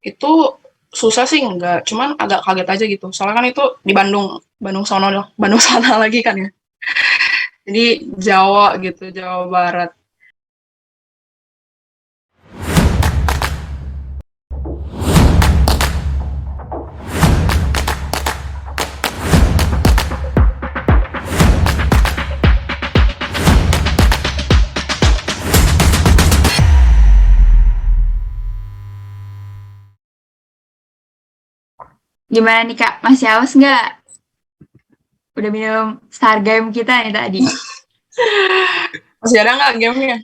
Itu susah sih enggak, cuman agak kaget aja gitu. Soalnya kan itu di Bandung, Bandung sono Bandung sana lagi kan ya. Jadi Jawa gitu, Jawa Barat. Gimana nih Kak? Masih haus nggak? Udah minum Stargame kita nih tadi. Masih ada nggak gamenya?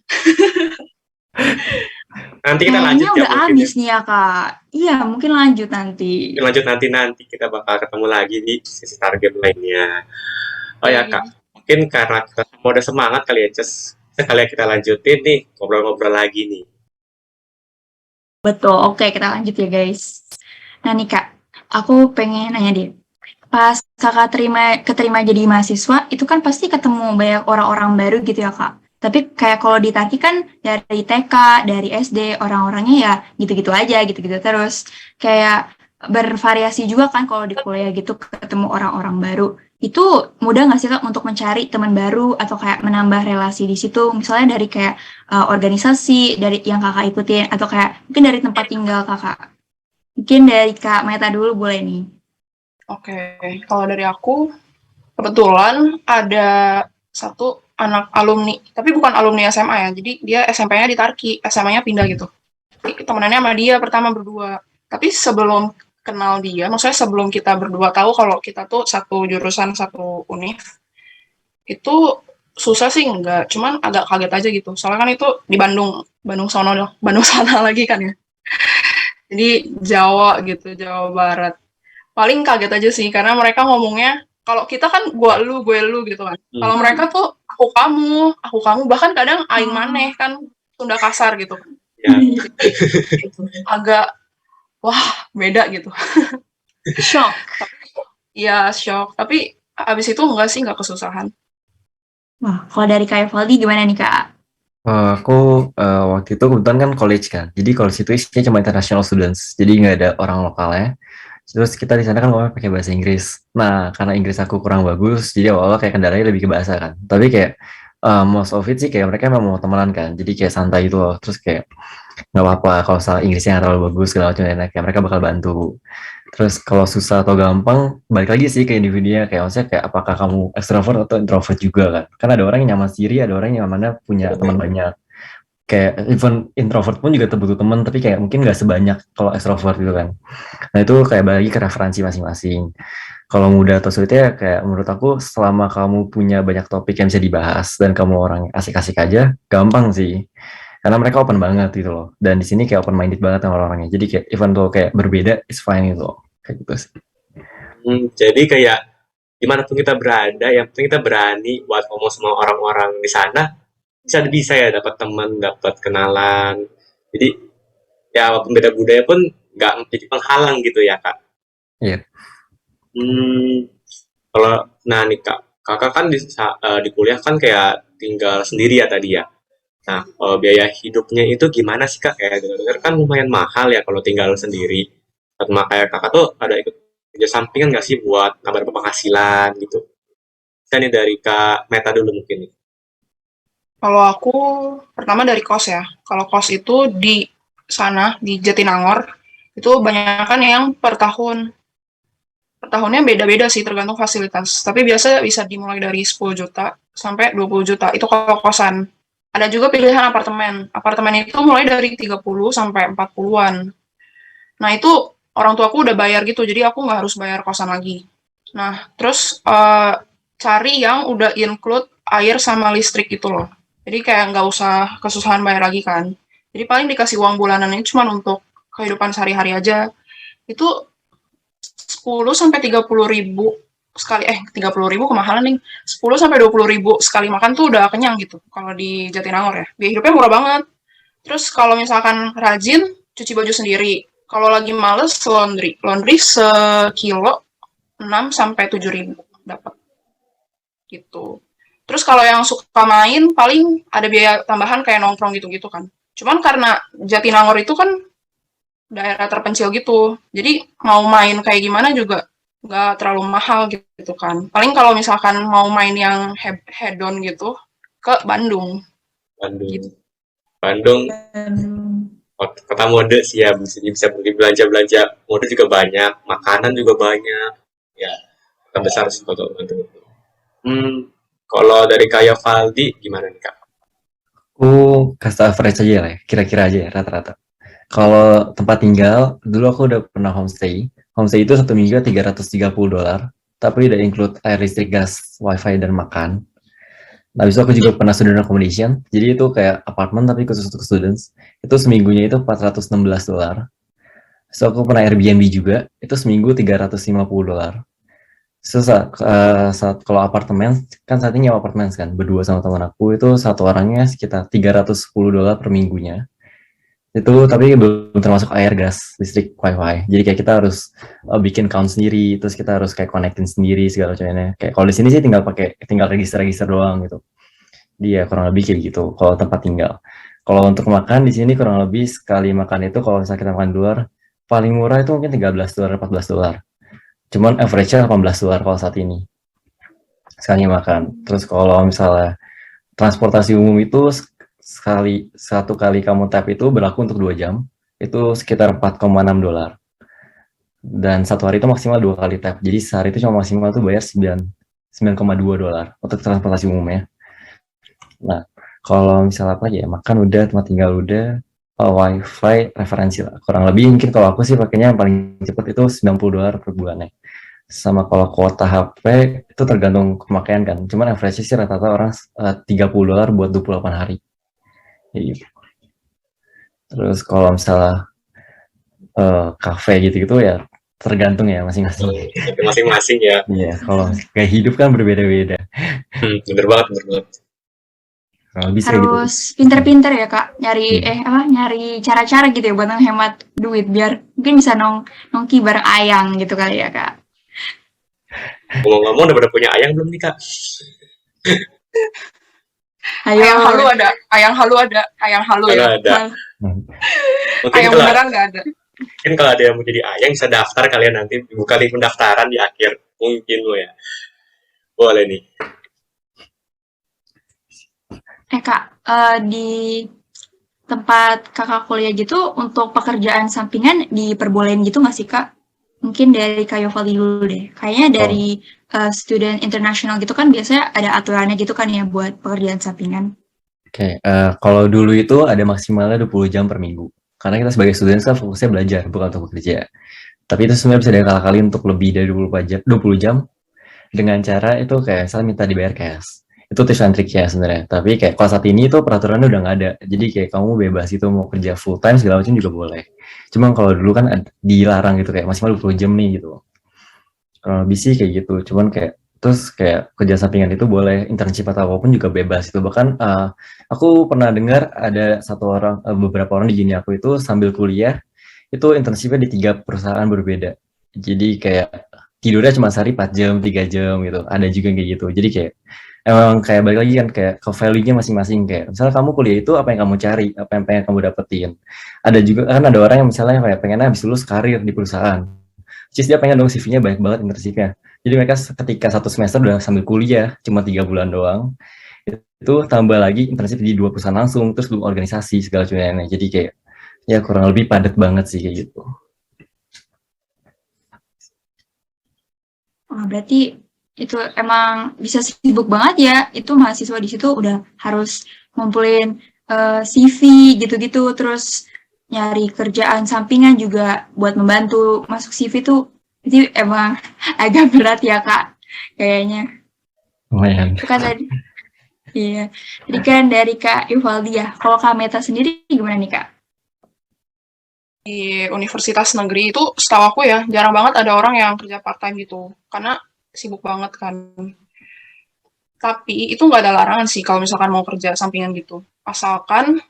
Nanti kita Kayaknya lanjut ya udah mungkin ya. habis nih ya Kak. Iya, mungkin lanjut nanti. Mungkin lanjut nanti kita bakal ketemu lagi di sesi target lainnya. Oh ya Kak, Oke. mungkin karena kita semua udah semangat kali ya, Ces. Sekalian kita lanjutin nih, ngobrol-ngobrol lagi nih. Betul, oke kita lanjut ya guys. Nah nih Kak, aku pengen nanya deh. Pas Kakak keterima jadi mahasiswa, itu kan pasti ketemu banyak orang-orang baru gitu ya Kak. Tapi kayak kalau di Tarki kan dari TK, dari SD, orang-orangnya ya gitu-gitu aja, gitu-gitu terus. Kayak bervariasi juga kan kalau di kuliah gitu ketemu orang-orang baru. Itu mudah nggak sih Kak untuk mencari teman baru atau kayak menambah relasi di situ? Misalnya dari kayak organisasi, dari yang Kakak ikutin, atau kayak mungkin dari tempat tinggal Kakak. Mungkin dari Kak Meta dulu boleh nih. Oke, kalau dari aku kebetulan ada satu anak alumni, tapi bukan alumni SMA ya. Jadi dia SMP-nya di Tarki, SMA-nya pindah gitu. Jadi temenannya sama dia pertama berdua. Tapi sebelum kenal dia, maksudnya sebelum kita berdua tahu kalau kita tuh satu jurusan, satu univ, itu susah sih enggak, cuman agak kaget aja gitu. Soalnya kan itu di Bandung, Bandung sono Bandung sana lagi kan ya. Jadi Jawa gitu, Jawa Barat. Paling kaget aja sih karena mereka ngomongnya kalau kita kan gua lu, gue lu gitu kan. Kalau Hmm, mereka tuh aku kamu bahkan kadang aing Oh. maneh kan Sunda kasar gitu kan. ya. Agak wah beda gitu. Shock. Iya shock, tapi abis itu enggak sih enggak kesusahan. Wah, kalau dari Kak Evaldi gimana nih Kak? Aku waktu itu kebetulan kan college kan, jadi college itu isinya cuma international students, jadi nggak ada orang lokalnya. Terus kita di sana kan ngomong pakai bahasa Inggris. Nah, karena Inggris aku kurang bagus, jadi awal-awal kayak kendalanya lebih ke bahasa kan. Tapi kayak most of it sih kayak mereka memang mau temenan kan, jadi kayak santai gitu loh. Terus kayak nggak apa-apa kalau salah Inggrisnya nggak terlalu bagus segala macam enak, kayak mereka bakal bantu. Terus kalau susah atau gampang, balik lagi sih ke individunya, kayak maksudnya kayak apakah kamu extrovert atau introvert juga kan. Kan ada orang yang nyaman sendiri, ada orang yang mana punya teman banyak. Kayak even introvert pun juga butuh teman, tapi kayak mungkin nggak sebanyak kalau extrovert gitu kan. Nah itu kayak balik lagi ke referensi masing-masing. Kalau mudah atau sulitnya kayak menurut aku selama kamu punya banyak topik yang bisa dibahas dan kamu orang asik-asik aja, gampang sih. Karena mereka open banget gitu loh. Dan di sini kayak open minded banget sama orang-orangnya. Jadi kayak even tuh kayak berbeda, it's fine gitu loh. Kayak gitu sih. Jadi kayak dimanapun kita berada, yang penting kita berani buat ngomong sama orang-orang di sana, bisa ya dapat teman, dapat kenalan. Jadi ya walaupun beda budaya pun nggak menjadi penghalang gitu ya Kak. Iya. Hmm, kalau nah nih Kak, Kakak kan di kuliah kan kayak tinggal sendiri ya tadi ya. Nah, biaya hidupnya itu gimana sih Kak? Kayak dengar kan lumayan mahal ya kalau tinggal sendiri. Sama kayak Kakak tuh ada ikut kerja sampingan nggak sih buat nambah penghasilan gitu? Saya nih dari Kak Meta dulu mungkin nih. Kalau aku pertama dari kos ya. Kalau kos itu di sana di Jatinangor itu banyak kan yang per tahun. Per tahunnya beda-beda sih tergantung fasilitas. Tapi biasa bisa dimulai dari 10 juta sampai 20 juta. Itu kalau kosan. Ada juga pilihan apartemen. Apartemen itu mulai dari 30 sampai 40-an. Nah, itu orang tuaku udah bayar gitu, jadi aku nggak harus bayar kosan lagi. Nah, terus cari yang udah include air sama listrik gitu loh. Jadi kayak nggak usah kesusahan bayar lagi kan. Jadi paling dikasih uang bulanannya cuma untuk kehidupan sehari-hari aja. Itu 10 sampai 30 ribu sekali 30 ribu kemahalan nih 10 sampai 20 ribu sekali makan tuh udah kenyang gitu kalau di Jatinangor ya biaya hidupnya murah banget. Terus kalau misalkan rajin cuci baju sendiri, kalau lagi males laundry laundry sekilo 6 sampai 7 ribu dapat gitu. Terus kalau yang suka main paling ada biaya tambahan kayak nongkrong gitu-gitu kan. Cuman karena Jatinangor itu kan daerah terpencil gitu. Jadi mau main kayak gimana juga nggak terlalu mahal gitu kan. Paling kalau misalkan mau main yang head-on gitu ke Bandung gitu. Bandung. Bandung kota mode sih ya, bisa beli belanja-belanja mode juga banyak, makanan juga banyak. Ya, kota besar sih kota Bandung itu. Kalau dari Kak Valdi gimana nih Kak? Aku kasih average aja lah ya, kira-kira aja ya, rata-rata. Kalau tempat tinggal, dulu aku udah pernah homestay. Homestay itu 1 minggu $330, tapi udah include air listrik, gas, wifi, dan makan. Nah, habis itu aku juga pernah student accommodation, jadi itu kayak apartemen tapi khusus untuk students. Itu seminggunya itu $416. So, aku pernah Airbnb juga, itu seminggu $350. So, saat kalau apartemen, kan saat ini nyewa apartemen kan, berdua sama teman aku, itu satu orangnya sekitar $310 per minggunya. Itu tapi belum termasuk air, gas, listrik, wifi. Jadi kayak kita harus bikin account sendiri, terus kita harus kayak connectin sendiri segala macamnya. Kayak kalau di sini sih tinggal register doang gitu. Dia kurang lebih kayak gitu kalau tempat tinggal. Kalau untuk makan di sini kurang lebih sekali makan itu kalau misalnya kita makan di luar paling murah itu mungkin $13, $14. Cuman average-nya $18 kalau saat ini sekali makan. Terus kalau misalnya transportasi umum itu satu kali kamu tap itu berlaku untuk 2 jam, itu sekitar $4,6. Dan satu hari itu maksimal 2 kali tap. Jadi sehari itu cuma maksimal tuh bayar $9,2 untuk transportasi umumnya. Nah, kalau misalnya apa ya, makan udah, tempat tinggal udah, wifi referensi lah. Kurang lebih mungkin kalau aku sih pakainya yang paling cepat itu $90 per bulannya. Sama kalau kuota HP itu tergantung pemakaian kan. Cuman average sih rata-rata orang $30 buat 28 hari. Gitu. Terus kalau misalnya kafe gitu-gitu ya tergantung ya masing-masing. Masing-masing ya. Iya, kalau gaya hidup kan berbeda-beda. Bener banget, bener banget. Kalau bisa gitu. Harus pinter-pinter ya kak, nyari cara-cara gitu ya buat menghemat duit biar mungkin bisa nongki bareng ayang gitu kali ya kak. Ngomong-ngomong udah punya ayang belum nih Kak? Ayo. Ayang halu ada, ayang halu ada, ayang halu Kalau ya. ada. Mungkin Ayang kalau beneran nggak ada. mungkin kalau ada yang mau jadi ayang bisa daftar kalian nanti buka link pendaftaran di akhir mungkin lo ya. Boleh nih. Kak, di tempat kakak kuliah gitu untuk pekerjaan sampingan diperbolehin gitu nggak sih kak? Mungkin dari Kak Yovali dulu deh. Kayaknya dari student internasional gitu kan biasanya ada aturannya gitu kan ya buat pekerjaan sampingan. Oke, kalau dulu itu ada maksimalnya 20 jam per minggu. Karena kita sebagai student kan fokusnya belajar, bukan untuk bekerja. Tapi itu sebenarnya bisa dikali-kali untuk lebih dari 20 jam dengan cara itu kayak misalnya minta dibayar cash. Itu tips and triknya sebenarnya. Tapi kayak kalau saat ini itu peraturannya udah nggak ada. Jadi kayak kamu bebas itu mau kerja full time segala macam juga boleh. Cuma kalau dulu kan dilarang gitu kayak maksimal 20 jam nih gitu. Kalau lebih sih kayak gitu. Cuman kayak terus kayak kerja sampingan itu boleh, internship atau apapun juga bebas itu. Bahkan aku pernah dengar ada beberapa orang di gini aku itu sambil kuliah itu internshipnya di 3 perusahaan berbeda. Jadi kayak tidurnya cuma sehari 4 jam, 3 jam gitu. Ada juga kayak gitu. Jadi kayak emang kayak balik lagi kan kayak ke value-nya masing-masing kayak misalnya kamu kuliah itu apa yang kamu cari, apa yang pengen kamu dapetin. Ada juga kan ada orang yang misalnya kayak pengennya habis lulus karir di perusahaan. Terus dia pengen dong CV-nya banyak banget internshipnya. Jadi mereka ketika 1 semester udah sambil kuliah cuma 3 bulan doang. Itu tambah lagi internship di 2 perusahaan langsung terus belum organisasi segala macamnya. Jadi kayak ya kurang lebih padat banget sih kayak gitu. Wah, berarti itu emang bisa sibuk banget ya. Itu mahasiswa di situ udah harus ngumpulin CV gitu-gitu, terus nyari kerjaan sampingan juga buat membantu masuk CV tuh. Jadi emang agak berat ya kak, kayaknya. Lumayan. Itu kan tadi, iya. Jadi kan dari Kak Ivaldi ya. Kalau Kak Meta sendiri gimana nih kak? Di universitas negeri itu setahu aku ya jarang banget ada orang yang kerja part time gitu karena sibuk banget kan. Tapi itu nggak ada larangan sih kalau misalkan mau kerja sampingan gitu, asalkan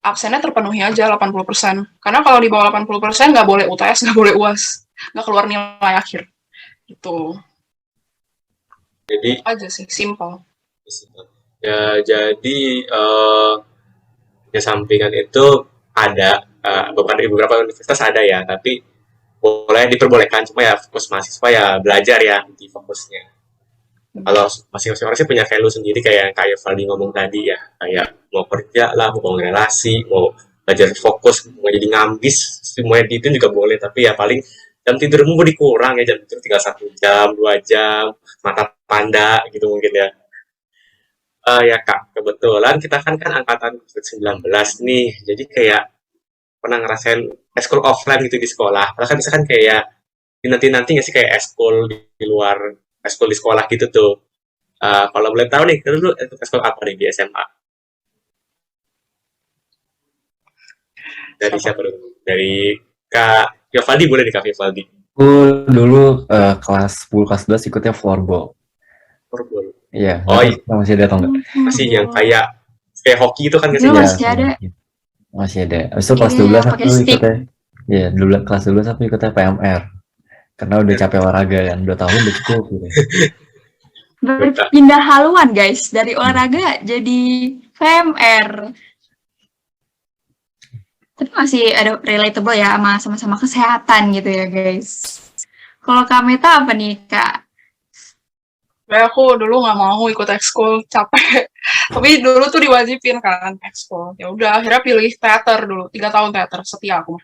absennya terpenuhi aja 80%. Karena kalau di bawah 80% nggak boleh UTS, nggak boleh UAS, nggak keluar nilai akhir gitu Jadi aja sih, simple. ya jadi ya sampingan itu ada beberapa universitas ada ya, tapi boleh diperbolehkan, cuma ya fokus mahasiswa ya belajar ya di fokusnya. Kalau masing-masing orang sih punya value sendiri kayak yang kayak Valdi ngomong tadi ya, kayak mau kerja lah, mau bangun relasi, mau belajar fokus, mau jadi ngambis, semuanya itu juga boleh, tapi ya paling jam tidurmu dikurang ya, jam tidur tinggal 1 jam, 2 jam, mata panda gitu mungkin ya. Ya Kak, kebetulan kita kan angkatan COVID-19 nih, jadi kayak pernah ngerasain eskul offline gitu di sekolah. Kalau kan misalkan kayak nanti-nanti nggak sih kayak eskul di luar eskul di sekolah gitu tuh. Kalau boleh tahu nih, dulu eskul apa nih di SMA? Dari siapa dulu? Dari Kak Yovaldi boleh nih Kak Yovaldi. Aku dulu kelas 10, kelas 11 ikutnya floorball. Floorball. Iya, Oh nggak tahu masih ada atau enggak? masih yang kayak hoki itu kan nggak sih? Dulu Iya, masih ada. masih ada. Habis itu kelas Iya, 12 aku pakai stick. ikutnya, ya dulu kelas 12 aku ikutnya PMR. Karena udah capek olahraga kan, 2 tahun udah cukup gitu. Berpindah haluan guys, dari olahraga jadi VMR. Tapi masih ada relatable ya sama kesehatan gitu ya guys. Kalau Kak Meta apa nih Kak? Aku dulu nggak mau ikut ekskul, capek. Tapi dulu tuh diwajibin kan ekskul. Ya udah, akhirnya pilih teater dulu. 3 tahun teater, setia aku.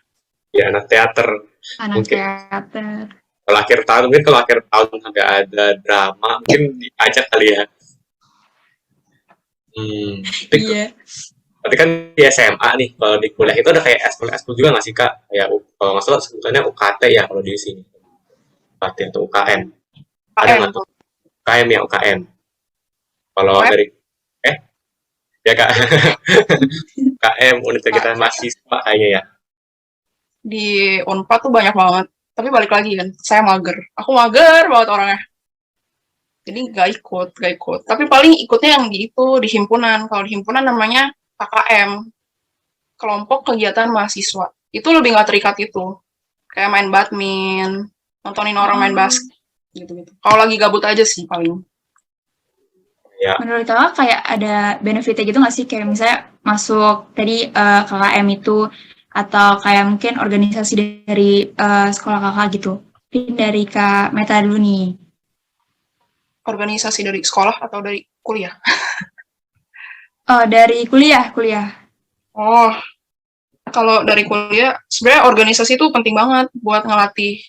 Ya anak teater. Anak Mungkin. teater. Kalau akhir tahun sampai ada drama, mungkin diajak kali ya. Iya. Tapi kan di SMA nih, kalau di kuliah itu ada kayak eskul juga nggak sih Kak? Ya, kalau nggak salah sebutannya UKT ya kalau di sini. UKT atau UKM. Ada nggak tuh? UKM ya, UKM. Kalau UKM? dari ya Kak. UKM unit kegiatan mahasiswa kayaknya ya. Di Unpad tuh banyak banget. Tapi balik lagi kan, saya mager. Aku mager banget orangnya. Jadi nggak ikut. Tapi paling ikutnya yang di itu, di himpunan. Kalau di himpunan namanya KKM. Kelompok Kegiatan Mahasiswa. Itu lebih nggak terikat itu. Kayak main badminton, nontonin orang main basket. Gitu-gitu. Kalau lagi gabut aja sih paling. Ya. Menurut Kakak kayak ada benefitnya gitu nggak sih? Kayak misalnya masuk tadi KKM itu, atau kayak mungkin organisasi dari sekolah kakak gitu. Mungkin dari Kak Meta dulu nih. Organisasi dari sekolah atau dari kuliah? Oh, dari kuliah. Oh, kalau dari kuliah, sebenarnya organisasi itu penting banget buat ngelatih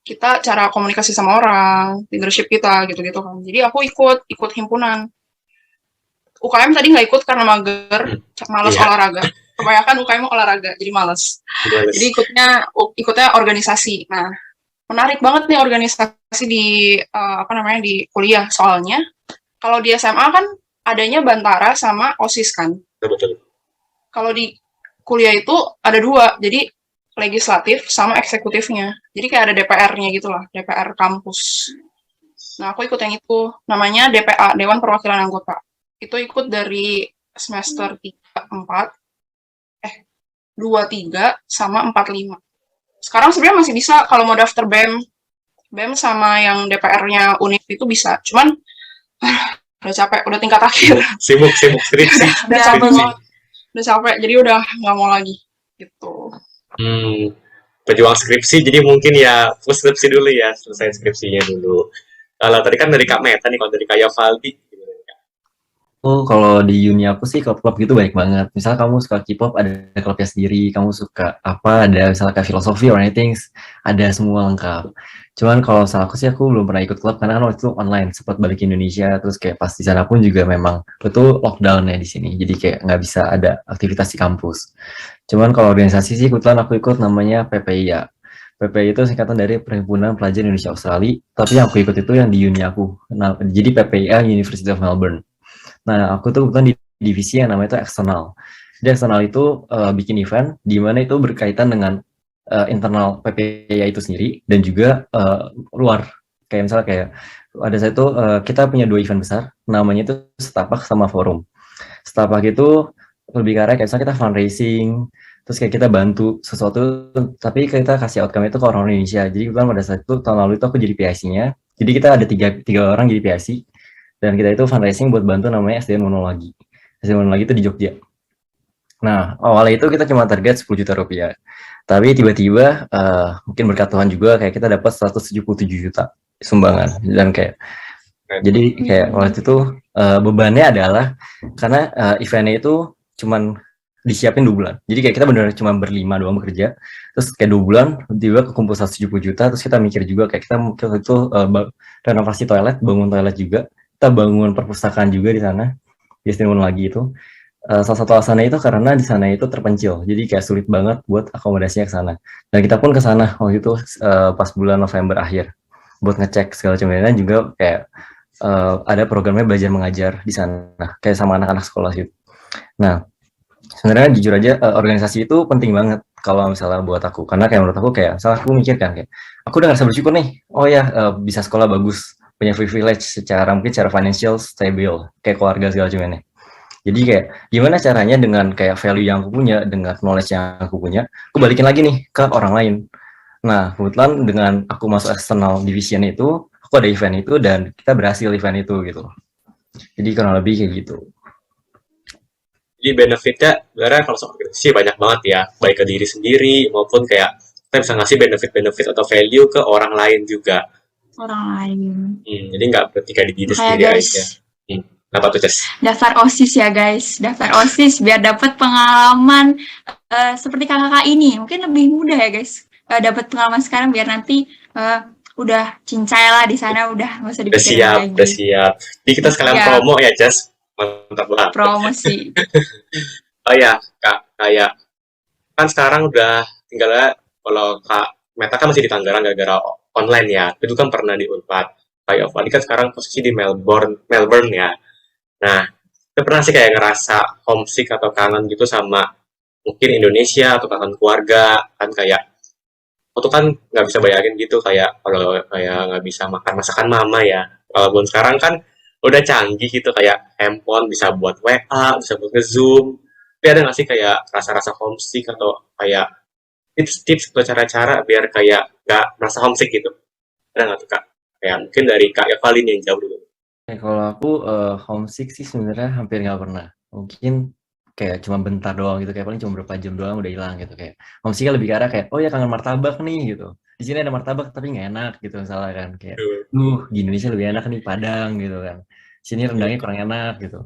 kita cara komunikasi sama orang, leadership kita, gitu-gitu kan. Jadi aku ikut himpunan. UKM tadi nggak ikut karena mager, males olahraga. Kebanyakan UKM olahraga, jadi males. Jadi ikutnya organisasi. Nah, menarik banget nih organisasi di di kuliah, soalnya kalau di SMA kan adanya Bantara sama OSIS kan. Betul. Kalau di kuliah itu ada 2, jadi legislatif sama eksekutifnya. Jadi kayak ada DPR-nya gitu lah, DPR kampus. Nah, aku ikut yang itu, namanya DPA, Dewan Perwakilan Anggota. Itu ikut dari semester 23 sama 45. Sekarang sebenarnya masih bisa kalau mau daftar BEM sama yang DPR-nya UNIF itu bisa. Cuman udah capek, udah tingkat akhir. Sibuk skripsi. Udah capek, jadi udah nggak mau lagi gitu. Pejuang skripsi, jadi mungkin ya fokus skripsi dulu ya, selesai skripsinya dulu. Kalau tadi kan dari Kak Meta nih, kalau dari Kak Yovaldi. Kalau di uni aku sih klub-klub gitu banyak banget. Misal kamu suka K-pop, ada klubnya sendiri. Kamu suka apa, ada misalnya kayak filosofi or anything, ada semua lengkap. Cuman kalau salah aku sih, aku belum pernah ikut klub karena kan waktu itu online, sempat balik ke Indonesia, terus kayak pas di sana pun juga memang betul lockdown ya di sini. Jadi kayak nggak bisa ada aktivitas di kampus. Cuman kalau organisasi sih, kebetulan aku ikut namanya PPIA. PPI itu singkatan dari Perhimpunan Pelajar Indonesia Australia, tapi yang aku ikut itu yang di uni aku. Nah, jadi PPIA University of Melbourne. Nah, aku tuh kebetulan di divisi yang namanya itu eksternal. Jadi eksternal itu bikin event di mana itu berkaitan dengan internal PPIA itu sendiri dan juga luar. Kayak misalnya kayak ada satu kita punya 2 event besar, namanya itu Setapak sama Forum. Setapak itu lebih ke arah kayak misalnya kita fundraising, terus kayak kita bantu sesuatu, tapi kita kasih outcome itu ke orang Indonesia. Jadi kebetulan pada saat itu tahun lalu itu aku jadi PIC-nya. Jadi kita ada tiga orang jadi PIC. Dan kita itu fundraising buat bantu namanya SDN Monologi. SDN Monologi itu di Jogja. Nah, awalnya itu kita cuma target 10 juta rupiah. Tapi tiba-tiba mungkin berkat Tuhan juga kayak kita dapat 177 juta sumbangan dan kayak jadi kayak waktu itu bebannya adalah karena eventnya itu cuman disiapin 2 bulan. Jadi kayak kita benar cuma berlima doang bekerja. Terus kayak 2 bulan tiba kekumpul 170 juta. Terus kita mikir juga kayak kita mungkin waktu itu renovasi toilet, bangun toilet juga. Kita bangun perpustakaan juga di sana. Di Istimewa lagi itu. Salah satu alasannya itu karena di sana itu terpencil. Jadi kayak sulit banget buat akomodasinya ke sana. Dan kita pun ke sana waktu itu pas bulan November akhir buat ngecek segala macam dan juga kayak ada programnya belajar mengajar di sana kayak sama anak-anak sekolah gitu. Nah, sebenarnya jujur aja organisasi itu penting banget kalau misalnya buat aku karena kayak menurut aku kayak salah aku mikir kan kayak aku udah ngerasa bersyukur nih. Oh ya bisa sekolah bagus, punya privilege secara mungkin secara financial stable kayak keluarga segala macamnya. Jadi kayak gimana caranya dengan kayak value yang aku punya, dengan knowledge yang aku punya, aku balikin lagi nih ke orang lain. Nah, kebetulan dengan aku masuk external division itu, aku ada event itu dan kita berhasil event itu gitu. Jadi kurang lebih kayak gitu. Jadi benefitnya sebenarnya kalau soal organisasi banyak banget ya, baik ke diri sendiri maupun kayak kita bisa ngasih benefit-benefit atau value ke orang lain juga. Orang lain. Jadi nggak berarti kayak di diri Makanya sendiri guys, aja. Kenapa tuh, Ces? daftar OSIS ya guys, daftar OSIS biar dapat pengalaman seperti kakak ini. Mungkin lebih mudah ya guys, dapat pengalaman sekarang biar nanti udah cincai lah di sana, udah nggak usah Udah dipikirin siap, lagi. udah siap. Jadi kita sekalian Siap. promo ya, Ces. Mantap banget. Promosi. Oh ya, Kak, kayak kan sekarang udah tinggalnya kalau Kak Meta kan masih di Tangerang gara-gara online ya. Itu kan pernah di Unpad. Kayak Fadi kan sekarang posisi di Melbourne ya. Nah, itu pernah sih kayak ngerasa homesick atau kangen gitu sama mungkin Indonesia atau kangen keluarga kan kayak aku tuh kan nggak bisa bayangin gitu kayak kalau kayak nggak bisa makan masakan mama ya. Walaupun sekarang kan udah canggih gitu kayak handphone bisa buat WA, bisa buat nge-zoom. Tapi ada nggak sih kayak rasa-rasa homesick atau kayak tips-tips atau cara-cara biar kayak nggak merasa homesick gitu? Ada nggak tuh Kak? Kayak mungkin dari Kak Evalin yang jauh dulu. Kalau aku homesick sih sebenarnya hampir nggak pernah. Mungkin kayak cuma bentar doang gitu, kayak paling cuma berapa jam doang udah hilang gitu. Kayak homesick lebih ke arah kayak, oh ya kangen martabak nih gitu. Di sini ada martabak tapi nggak enak gitu misalnya kan. Kayak, di Indonesia lebih enak nih Padang gitu kan. Sini rendangnya kurang enak gitu.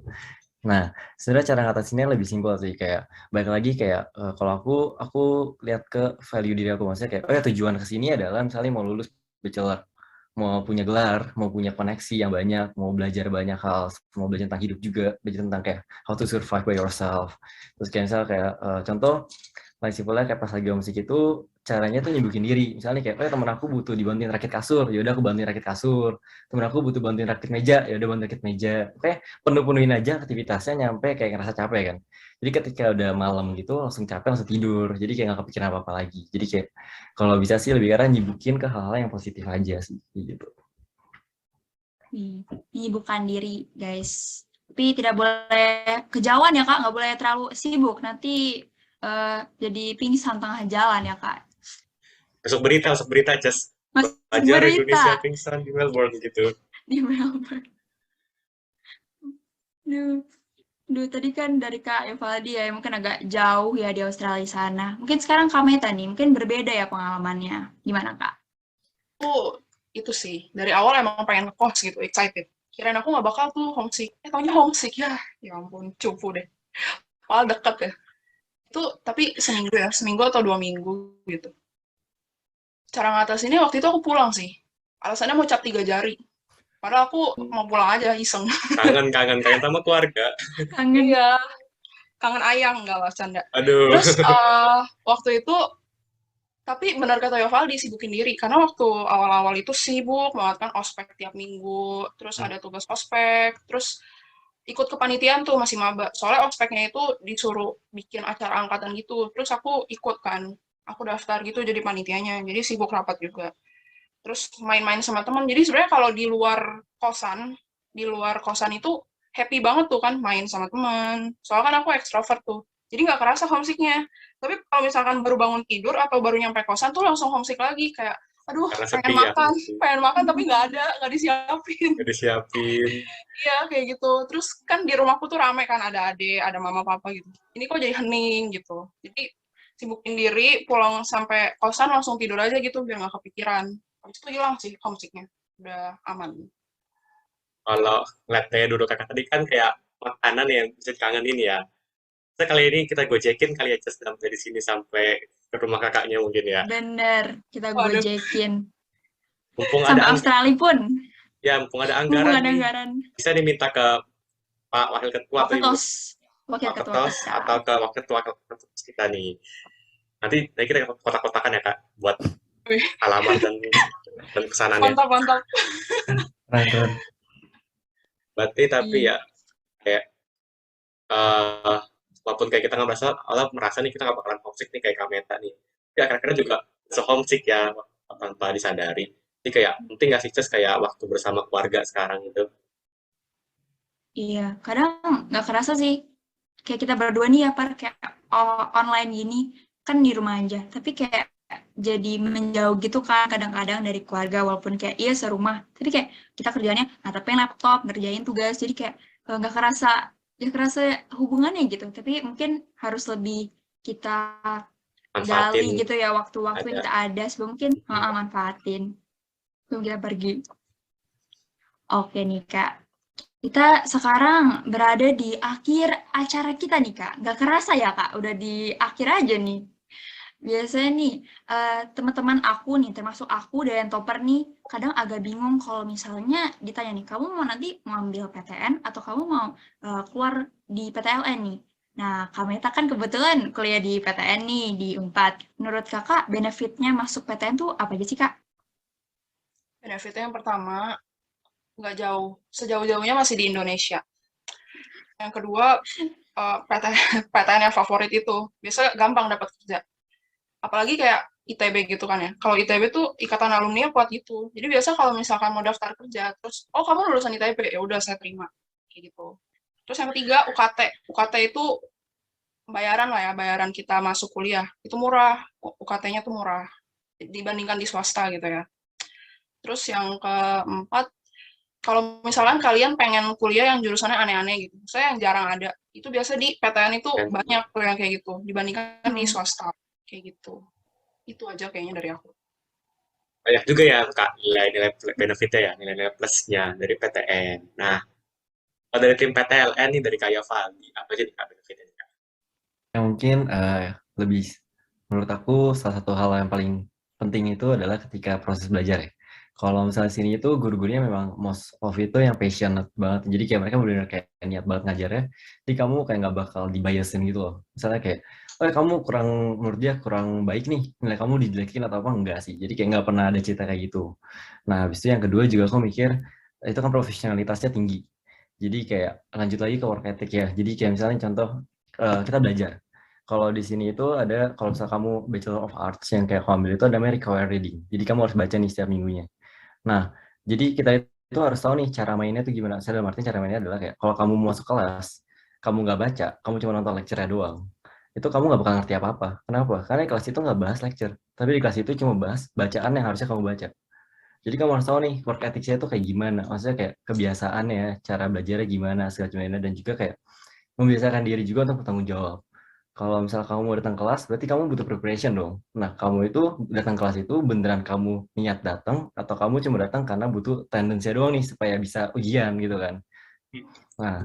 Nah, sebenarnya cara ngatasinnya lebih simpel sih kayak balik lagi kayak kalau aku lihat ke value diri aku maksudnya kayak oh ya tujuan kesini adalah misalnya mau lulus bachelor, mau punya gelar, mau punya koneksi yang banyak, mau belajar banyak hal, mau belajar tentang hidup juga, belajar tentang kayak how to survive by yourself. Terus kayak misal kayak contoh paling simpelnya kayak pas lagi homesick itu caranya tuh nyembuhin diri. Misalnya kayak, oh temen aku butuh dibantuin rakit kasur, ya udah aku bantuin rakit kasur. Temen aku butuh bantuin rakit meja, ya udah bantuin rakit meja. Oke, penuhin aja aktivitasnya nyampe kayak ngerasa capek kan. Jadi ketika udah malam gitu langsung capek langsung tidur. Jadi kayak nggak kepikiran apa-apa lagi. Jadi kayak kalau bisa sih lebih karena nyibukin ke hal-hal yang positif aja sih gitu. Ini bukan diri guys. Tapi tidak boleh kejauhan ya kak, nggak boleh terlalu sibuk. Nanti jadi pingsan tengah jalan ya kak. Masuk berita, Ces. Masuk Pelajar berita Indonesia pingsan di Melbourne gitu. di Melbourne. Duh, tadi kan dari Kak Evaldi ya, mungkin agak jauh ya di Australia sana. Mungkin sekarang Kak Meta nih, mungkin berbeda ya pengalamannya. Gimana Kak? Aku itu sih dari awal emang pengen ngekos gitu, excited. Kirain aku nggak bakal tuh homesick. Taunya homesick ya. Ya ampun, cupu deh. Padahal deket ya. Itu tapi seminggu atau 2 minggu gitu. Cara ngatasinnya waktu itu aku pulang sih. Alasannya mau cap 3 jari. Padahal aku mau pulang aja iseng. Kangen sama keluarga. Kangen Iya, kangen ayang nggak lah canda. Aduh. Terus waktu itu tapi benar kata Yovaldi sibukin diri karena waktu awal-awal itu sibuk banget kan ospek tiap minggu, terus ada tugas ospek, terus ikut kepanitiaan tuh masih maba. Soalnya ospeknya itu disuruh bikin acara angkatan gitu. Terus aku ikut kan. Aku daftar gitu jadi panitianya. Jadi sibuk rapat juga. Terus main-main sama teman. Jadi sebenarnya kalau di luar kosan itu happy banget tuh kan main sama teman. Soalnya kan aku ekstrovert tuh. Jadi nggak kerasa homesicknya. Tapi kalau misalkan baru bangun tidur atau baru nyampe kosan tuh langsung homesick lagi. Kayak, Aduh, Karena pengen sepi ya makan, mungkin. pengen makan tapi nggak disiapin. Nggak disiapin. Iya, kayak gitu. Terus kan di rumahku tuh rame kan, ada adik, ada mama papa gitu. Ini kok jadi hening gitu. Jadi sibukin diri, pulang sampai kosan langsung tidur aja gitu biar nggak kepikiran. Habis itu hilang sih homesicknya. Udah aman. Kalau ngeliat kayak duduk kakak tadi kan kayak makanan yang bisa dikangenin ya. Kita kali ini kita gojekin kali ya Ces, dari sini sampai ke rumah kakaknya mungkin ya. Bener, kita Waduh, gojekin. Mumpung ada Sampai Australia pun, ya mumpung ada mumpung anggaran ada nih, anggaran. bisa diminta ke Pak Wakil Ketua atau Ibu Waketos, wakil Pak ketua Ketos kita. atau ke Wakil Ketua kita nih. Nanti kita kotak-kotakan ya Kak buat wih, alamat dan pesanannya. mantap, mantap. Keren. Berarti tapi Iya. ya kayak eh walaupun kayak kita nggak merasa nih kita nggak bakalan homesick nih kayak Kameta nih. Ya akhir-akhirnya juga homesick ya tanpa disadari. Jadi kayak penting nggak sih Ces kayak waktu bersama keluarga sekarang itu. Iya, kadang nggak kerasa sih. Kayak kita berdua nih ya, kayak online gini, kan di rumah aja. Tapi kayak jadi menjauh gitu kan kadang-kadang dari keluarga, walaupun kayak iya serumah. Tapi kayak kita kerjanya ngadepin laptop, ngerjain tugas. Jadi kayak nggak kerasa hubungannya gitu. Tapi mungkin harus lebih kita Manfaatin gali gitu ya waktu-waktu yang ada. kita ada sebelum mungkin manfaatin sebelum kita pergi. Oke nih Kak. Kita sekarang berada di akhir acara kita nih Kak. Nggak kerasa ya Kak, udah di akhir aja nih. Biasanya nih, teman-teman aku nih, termasuk aku dan Topper nih, kadang agak bingung kalau misalnya ditanya nih, kamu mau nanti mau ambil PTN atau kamu mau keluar di PTLN nih? Nah, Kameta kan kebetulan kuliah di PTN nih, di Unpad. Menurut Kakak, benefitnya masuk PTN tuh apa aja sih Kak? Benefitnya yang pertama, nggak jauh. Sejauh-jauhnya masih di Indonesia. Yang kedua, PTN yang favorit itu. Biasanya gampang dapat kerja. Apalagi kayak ITB gitu kan ya. Kalau ITB tuh ikatan alumni kuat gitu. Jadi biasa kalau misalkan mau daftar kerja, terus, oh kamu lulusan ITB, ya udah saya terima. Kayak gitu. Terus yang ketiga, UKT. UKT itu bayaran lah ya, bayaran kita masuk kuliah. Itu murah. UKT-nya tuh murah. Dibandingkan di swasta gitu ya. Terus yang keempat, kalau misalkan kalian pengen kuliah yang jurusannya aneh-aneh gitu, saya yang jarang ada, itu biasa di PTN itu Dan banyak tuh yang kayak gitu, dibandingkan di Hmm. swasta, kayak gitu. Itu aja kayaknya dari aku. banyak juga ya Kak nilai-nilai benefitnya ya, nilai-nilai plusnya dari PTN. Nah, kalau dari tim PTLN nih dari Kak Fali, apa aja nih Kak benefitnya nih, Kak? Yang mungkin lebih menurut aku salah satu hal yang paling penting itu adalah ketika proses belajar ya. Kalau misalnya sini itu guru-gurunya memang most of itu yang passionate banget. Jadi kayak mereka benar-benar kayak niat banget ngajarnya. Jadi kamu kayak nggak bakal dibiasin gitu loh. Misalnya kayak, oh kamu kurang menurut dia kurang baik nih, nilai kamu dijelekin atau apa enggak sih. Jadi kayak nggak pernah ada cerita kayak gitu. Nah, habis itu yang kedua juga aku mikir itu kan profesionalitasnya tinggi. Jadi kayak lanjut lagi ke work ethic ya. Jadi kayak misalnya contoh kita belajar. Kalau di sini itu ada, kalau misalnya kamu Bachelor of Arts yang kayak kamu ambil itu ada namanya required reading. Jadi kamu harus baca nih setiap minggunya. Nah, jadi kita itu harus tahu nih cara mainnya itu gimana. Saya dalam artian cara mainnya adalah kayak kalau kamu mau masuk kelas, kamu nggak baca, kamu cuma nonton lecture-nya doang. Itu kamu nggak bakal ngerti apa-apa. Kenapa? Karena di kelas itu nggak bahas lecture. Tapi di kelas itu cuma bahas bacaan yang harusnya kamu baca. Jadi kamu harus tahu nih work ethics-nya itu kayak gimana. Maksudnya kayak kebiasaannya, cara belajarnya gimana, segala macamnya. Dan juga kayak membiasakan diri juga untuk bertanggung jawab. Kalau misal kamu mau datang kelas, berarti kamu butuh preparation dong. Nah, kamu itu datang kelas itu beneran kamu niat datang, atau kamu cuma datang karena butuh tendensi doang nih, supaya bisa ujian gitu kan. Nah,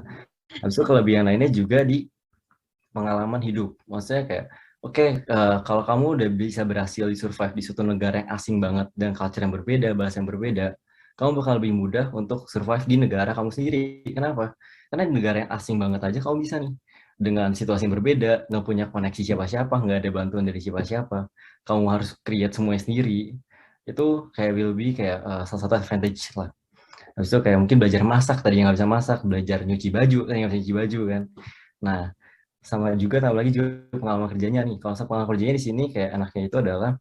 habis itu kelebihan lainnya juga di pengalaman hidup. Maksudnya kayak, oke, kalau kamu udah bisa berhasil di survive di suatu negara yang asing banget, dan culture yang berbeda, bahasa yang berbeda, kamu bakal lebih mudah untuk survive di negara kamu sendiri. Kenapa? Karena di negara yang asing banget aja kamu bisa nih. Dengan situasi yang berbeda, nggak punya koneksi siapa-siapa, nggak ada bantuan dari siapa-siapa, kamu harus create semuanya sendiri, itu kayak will be kayak salah satu advantage lah. Habis itu kayak mungkin belajar masak, tadi yang nggak bisa masak, belajar nyuci baju, tadi nggak bisa nyuci baju kan. Nah, sama juga tambah lagi juga pengalaman kerjanya nih. Kalau pengalaman kerjanya di sini kayak enaknya itu adalah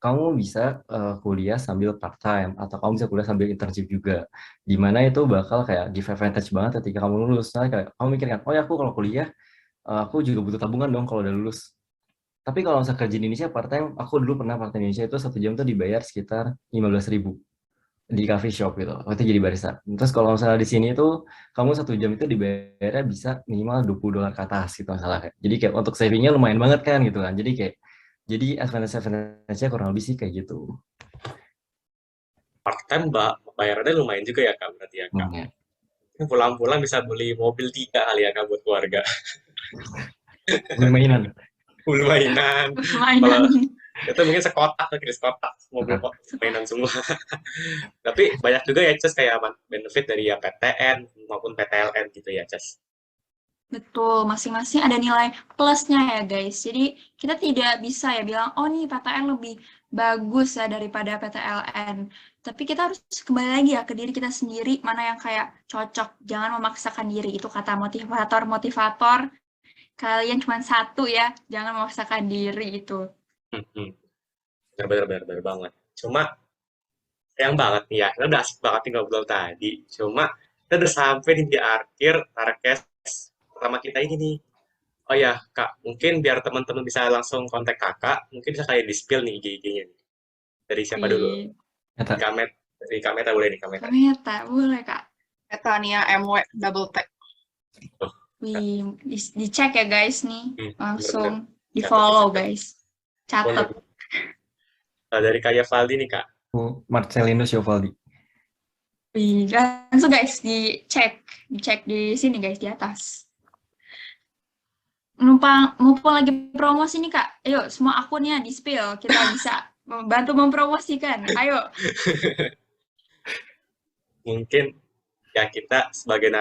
kamu bisa kuliah sambil part time atau kamu bisa kuliah sambil internship juga. Di mana itu bakal kayak give advantage banget ketika kamu lulus. Nah, kayak kamu mikirkan, oh ya aku kalau kuliah aku juga butuh tabungan dong kalau udah lulus. Tapi kalau misalnya kerja di Indonesia part time, aku dulu pernah part time di Indonesia itu 1 jam tuh dibayar sekitar 15.000 di coffee shop gitu. Waktu itu jadi barista. Terus kalau misalnya di sini tuh kamu 1 jam itu dibayarnya bisa minimal $20 ke atas gitu masalah kayak. Jadi kayak untuk savingnya lumayan banget kan gitu kan. Jadi kayak jadi advantage-nya kurang lebih sih kayak gitu. Part time bayarannya lumayan juga ya Kak, berarti ya Kak. Ya. Pulang-pulang bisa beli mobil 3 kali ya Kak buat keluarga. Beli mainan. Beli mainan. Kalau Mainan. itu mungkin sekotak ke Chris kotak mobil kok mainan semua. Tapi banyak juga ya Ces kayak benefit dari ya PTN maupun PTLN gitu ya Ces. Betul, masing-masing ada nilai plusnya ya guys. Jadi kita tidak bisa ya bilang, oh nih PTN lebih bagus ya daripada PTLN. Tapi kita harus kembali lagi ya ke diri kita sendiri, mana yang kayak cocok. Jangan memaksakan diri, itu kata motivator. Kalian cuma satu ya, jangan memaksakan diri itu. Benar banget. Cuma sayang banget nih ya, kita udah asik banget nih ngobrol tadi. Cuma kita udah sampai nih di akhir Tarkes pertama kita ini nih. Oh ya, Kak, mungkin biar teman-teman bisa langsung kontak Kakak, mungkin bisa kayak di-spill nih IG-nya nih. Dari siapa dulu? Nyata. Dari Kameta boleh nih, Kameta. Kameta, boleh Kak. Etania MW double T. Wih, dicek ya guys nih, langsung bener-bener. di-follow Catat. guys. Catat. Dari Kak Valdi nih, Kak. Marcelino Siovaldi. Wih, langsung guys dicek di sini guys di atas. Mumpung lagi promosi nih Kak, ayo semua akunnya di spill, kita bisa bantu mempromosikan, ayo. Mungkin ya kita sebagai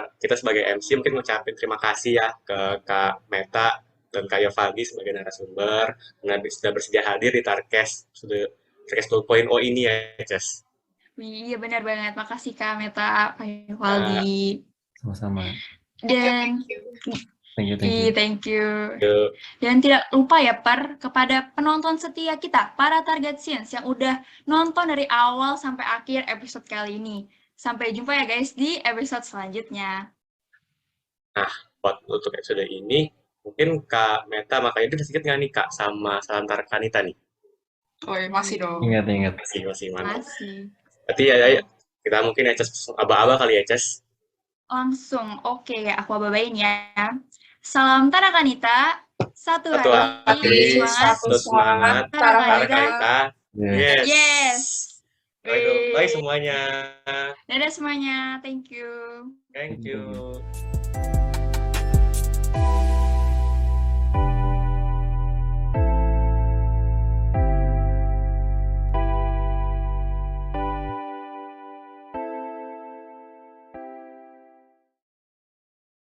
MC mungkin ngucapin terima kasih ya ke Kak Meta dan Kak Valdi sebagai narasumber karena sudah bersedia hadir di Tarkes 2.0 ini ya, Ces. Wih, iya benar banget, makasih Kak Meta, Kak Waldi. Sama-sama. Dan Thank you. thank you. Dan tidak lupa ya kepada penonton setia kita, para Target Scenes yang udah nonton dari awal sampai akhir episode kali ini. Sampai jumpa ya guys di episode selanjutnya. Nah, untuk episode ini, mungkin Kak Meta makanya itu sedikit nggak nih Kak sama salam Tarkanita nih? Oh iya, masih dong. Ingat. Masih mantap. Masih. Berarti ya, kita mungkin ya Ces aba-aba kali ya Ces. Langsung, oke ya aku ababain ya. Salam Tarakanita, satu hati, hati, satu semangat, Tarakanita. Yes. Yes. Bye semuanya. Dadah semuanya, thank you. Thank you.